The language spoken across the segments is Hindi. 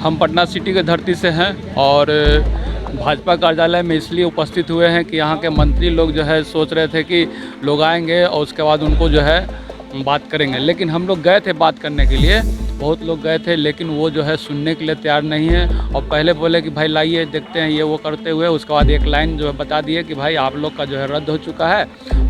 हम पटना सिटी के धरती से हैं और भाजपा कार्यालय में इसलिए उपस्थित हुए हैं कि यहाँ के मंत्री लोग जो है सोच रहे थे कि लोग आएंगे और उसके बाद उनको जो है बात करेंगे, लेकिन हम लोग गए थे बात करने के लिए, बहुत लोग गए थे, लेकिन वो जो है सुनने के लिए तैयार नहीं है। और पहले बोले कि भाई लाइए देखते हैं ये वो करते हुए, उसके बाद एक लाइन जो है बता दिए कि भाई आप लोग का जो है रद्द हो चुका है,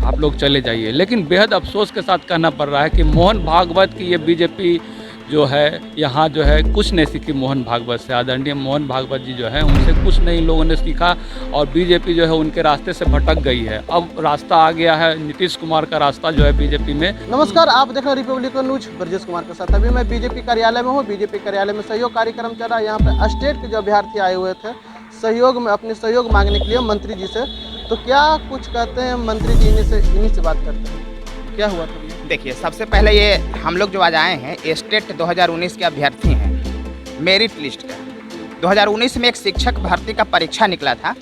आप लोग चले जाइए। लेकिन बेहद अफसोस के साथ कहना पड़ रहा है कि मोहन भागवत की ये बीजेपी जो है यहाँ जो है कुछ नहीं सीखी मोहन भागवत से। आदरणीय मोहन भागवत जी जो है उनसे कुछ नहीं लोगों ने सीखा और बीजेपी जो है उनके रास्ते से भटक गई है। अब रास्ता आ गया है नीतीश कुमार का रास्ता जो है बीजेपी में। नमस्कार, आप देख रहे हैं रिपब्लिकन न्यूज, ब्रजेश कुमार के साथ। अभी मैं बीजेपी कार्यालय में हूँ। बीजेपी कार्यालय में सहयोग कार्यक्रम चल रहा है। यहाँ पे स्टेट के जो अभ्यर्थी आए हुए थे सहयोग में अपने सहयोग मांगने के लिए मंत्री जी से, तो क्या कुछ कहते हैं मंत्री जी इन्हीं से बात करते हैं। क्या हुआ था? देखिए, सबसे पहले ये हम लोग जो आज आए हैं स्टेट 2019 के अभ्यर्थी हैं। मेरिट लिस्ट का 2019 में एक शिक्षक भर्ती का परीक्षा निकला था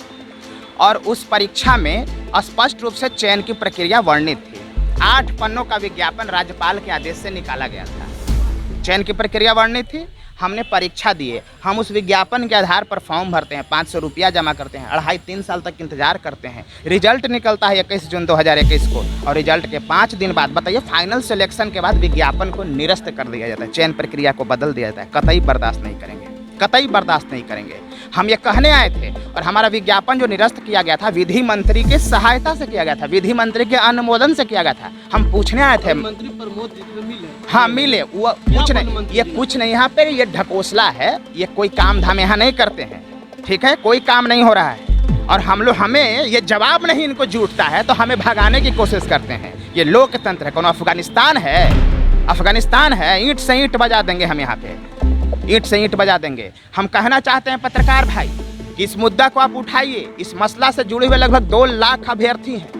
और उस परीक्षा में स्पष्ट रूप से चयन की प्रक्रिया वर्णित थी। 8 पन्नों का विज्ञापन राज्यपाल के आदेश से निकाला गया था। चयन की प्रक्रिया वर्णित थी, हमने परीक्षा दिए, हम उस विज्ञापन के आधार पर फॉर्म भरते हैं, 500 रुपया जमा करते हैं, 2.5-3 साल तक इंतजार करते हैं। रिजल्ट निकलता है 21 जून 2021 को और रिजल्ट के 5 दिन बाद बताइए फाइनल सिलेक्शन के बाद विज्ञापन को निरस्त कर दिया जाता है, चयन प्रक्रिया को बदल दिया जाता है। कतई बर्दाश्त नहीं करेंगे, कतई बर्दाश्त नहीं करेंगे। हम ये कहने आए थे और हमारा विज्ञापन जो निरस्त किया गया था विधि मंत्री की सहायता से किया गया था, विधि मंत्री के अनुमोदन से किया गया था। हम पूछने आए थे, मंत्री प्रमोद जी से मिले? हाँ मिले, वो कुछ नहीं, ये कुछ नहीं, यहाँ पे ये ढकोसला है, ये कोई काम धाम यहाँ नहीं करते हैं, ठीक है, कोई काम नहीं हो रहा है और हमें ये जवाब नहीं इनको जुटता है तो हमें भगाने की कोशिश करते हैं। ये लोकतंत्र है, कौन अफगानिस्तान है? अफगानिस्तान है? ईंट से ईंट बजा देंगे हम यहाँ पे, ईंट से ईंट बजा देंगे। हम कहना चाहते हैं पत्रकार भाई कि इस मुद्दा को आप उठाइए। इस मसला से जुड़े हुए लगभग 2 लाख अभ्यर्थी हैं,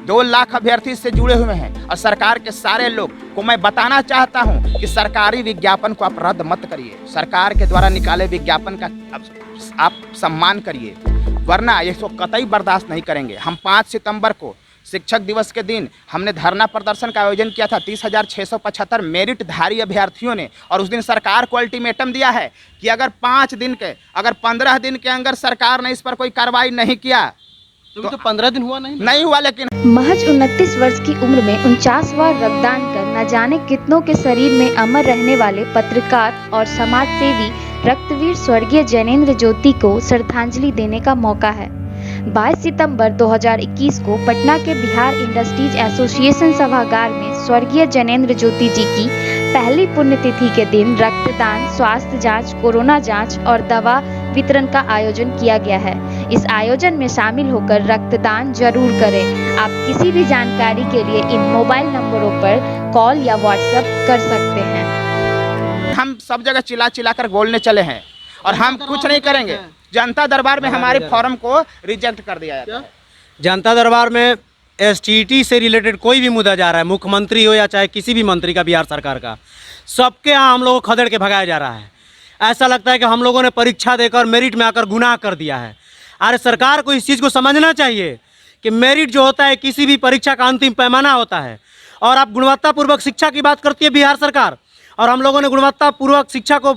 2 लाख अभ्यर्थी इससे जुड़े हुए हैं और सरकार के सारे लोग को मैं बताना चाहता हूं कि सरकारी विज्ञापन को आप रद्द मत करिए। सरकार के द्वारा निकाले विज्ञापन का आप सम्मान करिए, वरना ये तो कतई बर्दाश्त नहीं करेंगे। हम 5 सितंबर को शिक्षक दिवस के दिन हमने धरना प्रदर्शन का आयोजन किया था 30,675 मेरिटधारी अभ्यर्थियों ने, और उस दिन सरकार को अल्टीमेटम दिया है कि अगर 5 दिन के, अगर 15 दिन के अंदर सरकार ने इस पर कोई कार्रवाई नहीं किया तो 15 दिन हुआ नहीं हुआ। लेकिन महज 29 वर्ष की उम्र में 49वां रक्तदान कर न जाने कितनों के शरीर में अमर रहने वाले पत्रकार और समाज सेवी रक्तवीर स्वर्गीय जैनेंद्र ज्योति को श्रद्धांजलि देने का मौका है। 22 सितंबर 2021 को पटना के बिहार इंडस्ट्रीज एसोसिएशन सभागार में स्वर्गीय जैनेंद्र ज्योति जी की पहली पुण्यतिथि के दिन रक्तदान, स्वास्थ्य जांच, कोरोना जांच और दवा वितरण का आयोजन किया गया है। इस आयोजन में शामिल होकर रक्तदान जरूर करें। आप किसी भी जानकारी के लिए इन मोबाइल नंबरों पर कॉल या व्हाट्सएप कर सकते हैं। हम सब जगह चिल्ला चिल्ला कर बोलने चले हैं और हम कुछ नहीं करेंगे। जनता दरबार में हमारे फॉर्म को रिजेक्ट कर दिया जाता है। जनता दरबार में एसटीटी से रिलेटेड कोई भी मुद्दा जा रहा है, मुख्यमंत्री हो या चाहे किसी भी मंत्री का, बिहार सरकार का, सबके यहाँ हम लोगों को खदेड़ के भगाया जा रहा है। ऐसा लगता है कि हम लोगों ने परीक्षा देकर मेरिट में आकर गुनाह कर दिया है। अरे सरकार को इस चीज़ को समझना चाहिए कि मेरिट जो होता है किसी भी परीक्षा का अंतिम पैमाना होता है। और आप गुणवत्तापूर्वक शिक्षा की बात करती है बिहार सरकार, और हम लोगों ने गुणवत्तापूर्वक शिक्षा को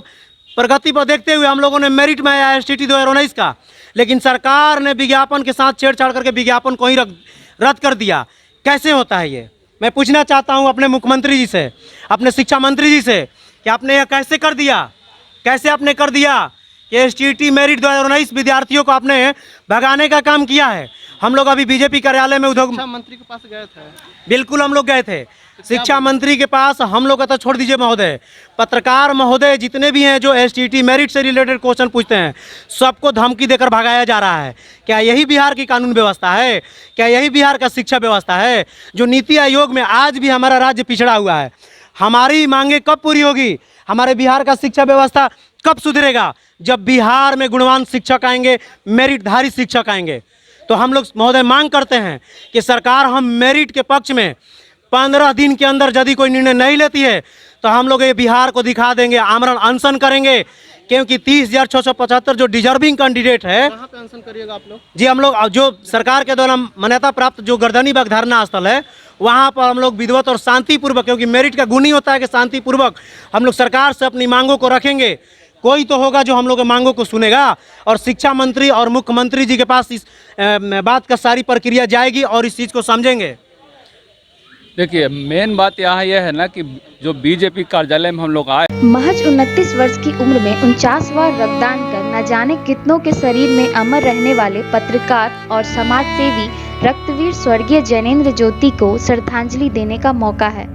प्रगति पर देखते हुए हम लोगों ने मेरिट में आया STT 2019 का, लेकिन सरकार ने विज्ञापन के साथ छेड़छाड़ करके विज्ञापन को ही रद्द कर दिया। कैसे होता है ये? मैं पूछना चाहता हूँ अपने मुख्यमंत्री जी से, अपने शिक्षा मंत्री जी से कि आपने यह कैसे कर दिया, कैसे आपने कर दिया कि STT मेरिट 2019 विद्यार्थियों को आपने भगाने का काम किया है। हम लोग अभी बीजेपी कार्यालय में उद्योग मंत्री के पास गए थे। बिल्कुल हम लोग गए थे शिक्षा मंत्री के पास। हम लोग का तो छोड़ दीजिए महोदय, पत्रकार महोदय जितने भी हैं जो STT मेरिट से रिलेटेड क्वेश्चन पूछते हैं, सबको धमकी देकर भगाया जा रहा है। क्या यही बिहार की कानून व्यवस्था है? क्या यही बिहार का शिक्षा व्यवस्था है? जो नीति आयोग में आज भी हमारा राज्य पिछड़ा हुआ है। हमारी मांगे कब पूरी होगी? हमारे बिहार का शिक्षा व्यवस्था कब सुधरेगा? जब बिहार में गुणवान शिक्षक आएंगे, मेरिटधारी शिक्षक आएंगे। तो हम लोग महोदय मांग करते हैं कि सरकार हम मेरिट के पक्ष में 15 दिन के अंदर यदि कोई निर्णय नहीं लेती है तो हम लोग ये बिहार को दिखा देंगे, आमरण अनशन करेंगे। क्योंकि 30,675 जो डिजर्विंग कैंडिडेट है। कहाँ पे अनशन करिएगा आप लोग? जी हम लोग जो सरकार के द्वारा मान्यता प्राप्त जो गर्दनीबाग धरना स्थल है वहाँ पर हम लोग विधिवत और शांतिपूर्वक, क्योंकि मेरिट का गुण ही होता है कि शांतिपूर्वक हम लोग सरकार से अपनी मांगों को रखेंगे। कोई तो होगा जो हम लोग के मांगों को सुनेगा। और शिक्षा मंत्री और मुख्यमंत्री जी के पास इस बात का सारी प्रक्रिया जाएगी और इस चीज़ को समझेंगे। देखिए, मेन बात यहाँ यह है ना कि जो बीजेपी कार्यालय में हम लोग आए, महज 29 वर्ष की उम्र में 49 बार रक्तदान कर न जाने कितनों के शरीर में अमर रहने वाले पत्रकार और समाज सेवी रक्तवीर स्वर्गीय जैनेंद्र ज्योति को श्रद्धांजलि देने का मौका है।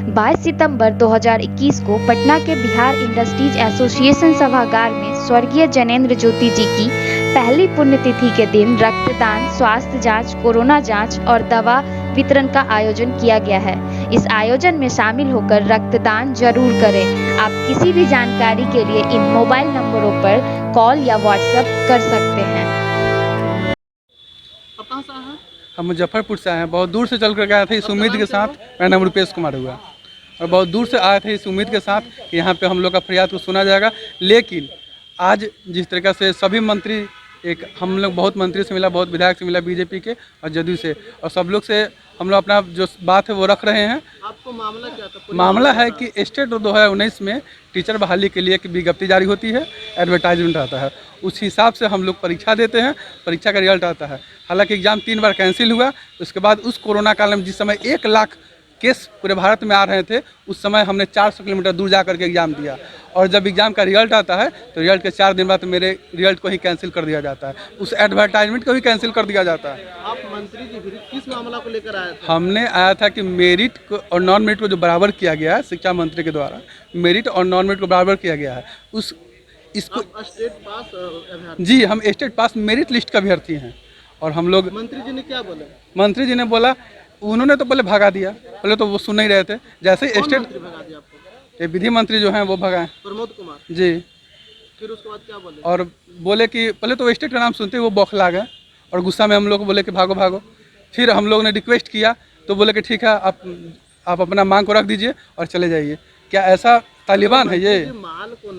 22 सितंबर 2021 को पटना के बिहार इंडस्ट्रीज एसोसिएशन सभागार में स्वर्गीय जैनेंद्र ज्योति जी की पहली पुण्यतिथि के दिन रक्तदान, स्वास्थ्य जांच, कोरोना जांच और दवा वितरण का आयोजन किया गया है। इस आयोजन में शामिल होकर रक्तदान जरूर करें। आप किसी भी जानकारी के लिए इन मोबाइल नंबरों पर कॉल या व्हाट्सएप कर सकते हैं। आप कहाँ से आए हैं? हम मुजफ्फरपुर से आए हैं। बहुत दूर से चल कर आए थे इस उम्मीद के साथ। मेरा नाम रुपेश कुमार हुआ और बहुत दूर से आए थे इस उम्मीद के साथ कि यहाँ पे हम लोग का फरियाद को सुना जाएगा। लेकिन आज जिस तरीक़े से सभी मंत्री, एक हम लोग बहुत मंत्री से मिला, बहुत विधायक से मिला बीजेपी के और जदयू से, और सब लोग से हम लोग अपना जो बात है वो रख रहे हैं। आपको मामला क्या था? मामला है कि स्टेट 2019 में टीचर बहाली के लिए एक विज्ञप्ति जारी होती है, एडवर्टाइजमेंट आता है, उस हिसाब से हम लोग परीक्षा देते हैं, परीक्षा का रिजल्ट आता है। हालांकि एग्ज़ाम 3 बार कैंसिल हुआ। उसके बाद उस कोरोना काल में जिस समय 1 लाख केस पूरे भारत में आ रहे थे, उस समय हमने 400 किलोमीटर दूर जा करके एग्ज़ाम दिया। और जब एग्ज़ाम का रिजल्ट आता है तो रिजल्ट के 4 दिन बाद तो मेरे रिजल्ट को ही कैंसिल कर दिया जाता है, उस एडवर्टाइजमेंट को भी कैंसिल कर दिया जाता है। आप मंत्री जी फिर किस मामला को लेकर आए थे? हमने आया था कि मेरिट को और नॉन मेरिट को जो बराबर किया गया है शिक्षा मंत्री के द्वारा, मेरिट और नॉन मेरिट को बराबर किया गया है, इसको स्टेट पास अभ्यर्थी? जी, हम स्टेट पास मेरिट लिस्ट का अभ्यर्थी हैं। और हम लोग, मंत्री जी ने क्या बोले? मंत्री जी ने बोला, उन्होंने तो पहले भगा दिया, पहले तो वो सुन नहीं रहे थे। जैसे ही स्टेट मंत्री भगा दिया आपको? ये विधि मंत्री जो हैं वो भगाए प्रमोद कुमार जी। फिर उसके बाद क्या बोले? और बोले कि पहले तो स्टेट का नाम सुनते ही वो बौखला गए और गुस्सा में हम लोग को बोले कि भागो भागो। फिर हम लोग ने रिक्वेस्ट किया तो बोले कि ठीक है, आप अपना मांग को रख दीजिए और चले जाइए। क्या ऐसा तालिबान है ये? मांग को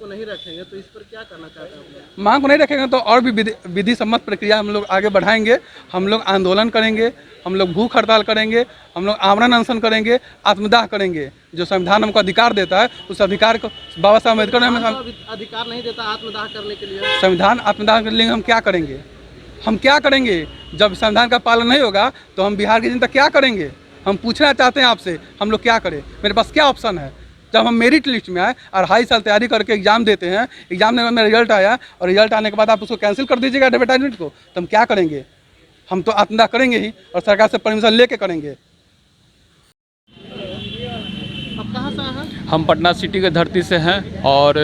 नहीं रखेंगे तो इस पर क्या करना चाहते हैं? मांग को नहीं रखेंगे तो और भी विधि सम्मत प्रक्रिया हम लोग आगे बढ़ाएंगे। हम लोग आंदोलन करेंगे, हम लोग भूख हड़ताल करेंगे, हम लोग आमरण अनशन करेंगे, आत्मदाह करेंगे। जो संविधान हमको अधिकार देता है, उस अधिकार को बाबा साहब अम्बेडकर ने हमें अधिकार नहीं देता आत्मदाह करने के लिए। संविधान आत्मदाह के लिए हम क्या करेंगे? हम क्या करेंगे? जब संविधान का पालन नहीं होगा तो हम बिहार की जनता क्या करेंगे? हम पूछना चाहते हैं आपसे, हम लोग क्या करें? मेरे पास क्या ऑप्शन है? जब हम मेरिट लिस्ट में आए और 2.5 साल तैयारी करके एग्जाम देते हैं, एग्जाम देने में रिजल्ट आया और रिजल्ट आने के बाद आप उसको कैंसिल कर दीजिएगा एडवर्टाइजमेंट को, तो हम क्या करेंगे? हम तो आत्मदाह करेंगे ही और सरकार से परमिशन लेके करेंगे। अब कहाँ से आए हैं? हम पटना सिटी के धरती से हैं और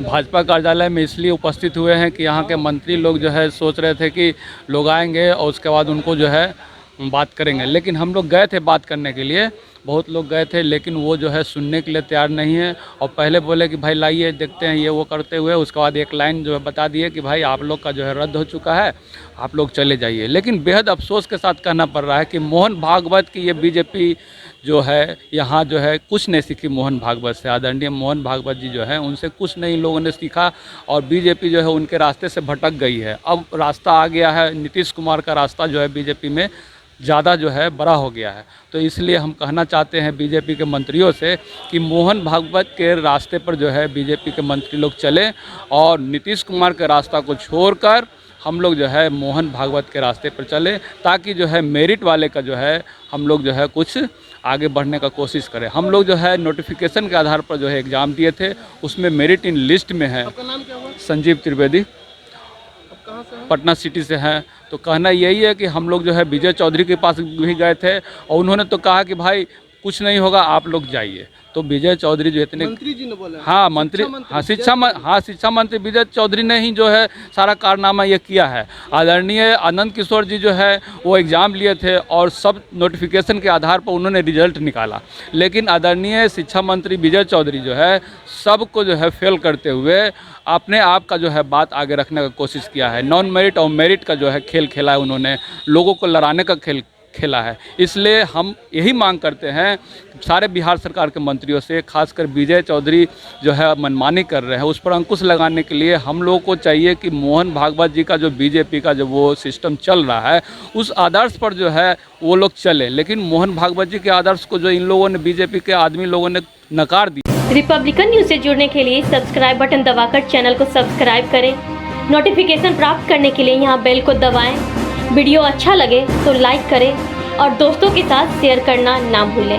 भाजपा कार्यालय में इसलिए उपस्थित हुए हैं कि यहाँ के मंत्री लोग जो है सोच रहे थे कि लोग आएंगे और उसके बाद उनको जो है बात करेंगे। लेकिन हम लोग गए थे बात करने के लिए, बहुत लोग गए थे, लेकिन वो जो है सुनने के लिए तैयार नहीं है। और पहले बोले कि भाई लाइए देखते हैं, ये वो करते हुए उसके बाद एक लाइन जो है बता दिए कि भाई आप लोग का जो है रद्द हो चुका है, आप लोग चले जाइए। लेकिन बेहद अफसोस के साथ कहना पड़ रहा है कि मोहन भागवत की ये बीजेपी जो है यहाँ जो है कुछ नहीं सीखी मोहन भागवत से। आदरणीय मोहन भागवत जी जो है उनसे कुछ नहीं लोगों ने सीखा और बीजेपी जो है उनके रास्ते से भटक गई है। अब रास्ता आ गया है, नीतीश कुमार का रास्ता जो है बीजेपी में ज़्यादा जो है बड़ा हो गया है। तो इसलिए हम कहना चाहते हैं बीजेपी के मंत्रियों से कि मोहन भागवत के रास्ते पर जो है बीजेपी के मंत्री लोग चलें और नीतीश कुमार के रास्ता को छोड़कर हम लोग जो है मोहन भागवत के रास्ते पर चलें, ताकि जो है मेरिट वाले का जो है हम लोग जो है कुछ आगे बढ़ने का कोशिश करें। हम लोग जो है नोटिफिकेशन के आधार पर जो है एग्ज़ाम दिए थे, उसमें मेरिट इन लिस्ट में है। आपका नाम क्या हुआ? संजीव त्रिवेदी, अब कहाँ से हैं? पटना सिटी से हैं। तो कहना यही है कि हम लोग जो है विजय चौधरी के पास भी गए थे और उन्होंने तो कहा कि भाई कुछ नहीं होगा, आप लोग जाइए। तो विजय चौधरी जो इतने, मंत्री जी ने बोला? हाँ मंत्री, शिक्षा मंत्री विजय चौधरी ने ही जो है सारा कारनामा ये किया है। आदरणीय आनंद किशोर जी जो है वो एग्ज़ाम लिए थे और सब नोटिफिकेशन के आधार पर उन्होंने रिजल्ट निकाला, लेकिन आदरणीय शिक्षा मंत्री विजय चौधरी जो है सबको जो है फेल करते हुए अपने आप का जो है बात आगे रखने का कोशिश किया है। नॉन मेरिट और मेरिट का जो है खेल खेला है उन्होंने, लोगों को लड़ाने का खेल खेला है। इसलिए हम यही मांग करते हैं सारे बिहार सरकार के मंत्रियों से, खासकर विजय चौधरी जो है मनमानी कर रहे हैं उस पर अंकुश लगाने के लिए हम लोगों को चाहिए कि मोहन भागवत जी का जो बीजेपी का जो वो सिस्टम चल रहा है उस आदर्श पर जो है वो लोग चले। लेकिन मोहन भागवत जी के आदर्श को जो इन लोगों ने, बीजेपी के आदमी लोगों ने नकार दिया। रिपब्लिकन न्यूज़ से जुड़ने के लिए सब्सक्राइब बटन दबाकर चैनल को सब्सक्राइब करें। नोटिफिकेशन प्राप्त करने के लिए यहाँ बेल को दबाएं। वीडियो अच्छा लगे तो लाइक करें और दोस्तों के साथ शेयर करना ना भूलें।